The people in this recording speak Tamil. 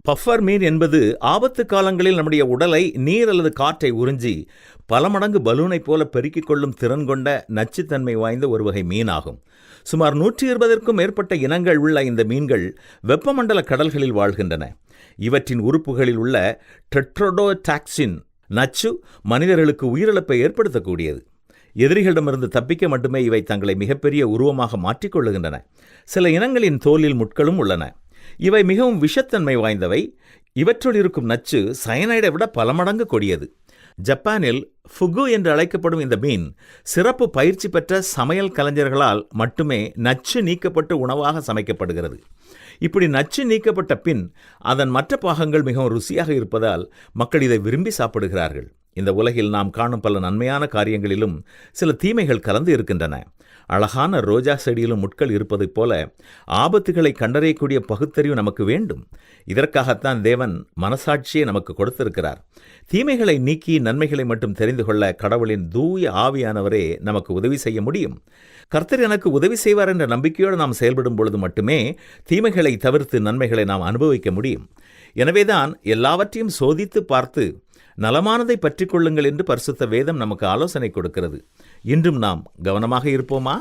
பஃபர் மீன் என்பது ஆபத்து காலங்களில் நம்முடைய உடலை நீர் அல்லது காற்றை உறிஞ்சி பல மடங்கு பலூனைப் போல பெருக்கிக் கொள்ளும் திறன் கொண்ட நச்சுத்தன்மை வாய்ந்த ஒரு வகை மீனாகும். சுமார் 120க்கும் மேற்பட்ட இனங்கள் உள்ள இந்த மீன்கள் வெப்பமண்டல கடல்களில் வாழ்கின்றன. இவற்றின் உறுப்புகளில் உள்ள டெட்ரோடோடாக்சின் நச்சு மனிதர்களுக்கு உயிரிழப்பை ஏற்படுத்தக்கூடியது. எதிரிகளிடமிருந்து தப்பிக்க மட்டுமே இவை தங்களை மிகப்பெரிய உருவமாக மாற்றிக்கொள்ளுகின்றன. சில இனங்களின் தோலில் முட்களும் உள்ளன. இவை மிகவும் விஷத்தன்மை வாய்ந்தவை. இவற்றுள் இருக்கும் நச்சு சயனைடை விட பல மடங்கு கொடியது. ஜப்பானில் ஃபுகு என்று அழைக்கப்படும் இந்த மீன் சிறப்பு பயிற்சி பெற்ற சமையல் கலைஞர்களால் மட்டுமே நச்சு நீக்கப்பட்டு உணவாக சமைக்கப்படுகிறது. இப்படி நச்சு நீக்கப்பட்ட பின் அதன் மற்ற பாகங்கள் மிகவும் ருசியாக இருப்பதால் மக்கள் இதை விரும்பி சாப்பிடுகிறார்கள். இந்த உலகில் நாம் காணும் பல நன்மையான காரியங்களிலும் சில தீமைகள் கலந்து இருக்கின்றன. அழகான ரோஜா செடியிலும் முட்கள் இருப்பதைப் போல ஆபத்துகளை கண்டறியக்கூடிய பகுத்தறிவு நமக்கு வேண்டும். இதற்காகத்தான் தேவன் மனசாட்சியை நமக்கு கொடுத்திருக்கிறார். தீமைகளை நீக்கி நன்மைகளை மட்டும் தெரிந்து கொள்ள கடவுளின் தூய ஆவியானவரே நமக்கு உதவி செய்ய முடியும். கர்த்தர் எனக்கு உதவி செய்வார் என்ற நம்பிக்கையோடு நாம் செயல்படும் பொழுது மட்டுமே தீமைகளை தவிர்த்து நன்மைகளை நாம் அனுபவிக்க முடியும். எனவேதான் எல்லாவற்றையும் சோதித்து பார்த்து நலமானதை பற்றிக் கொள்ளுங்கள் என்று பரிசுத்த வேதம் நமக்கு ஆலோசனை கொடுக்கிறது. இன்றும் நாம் கவனமாக இருப்போமா?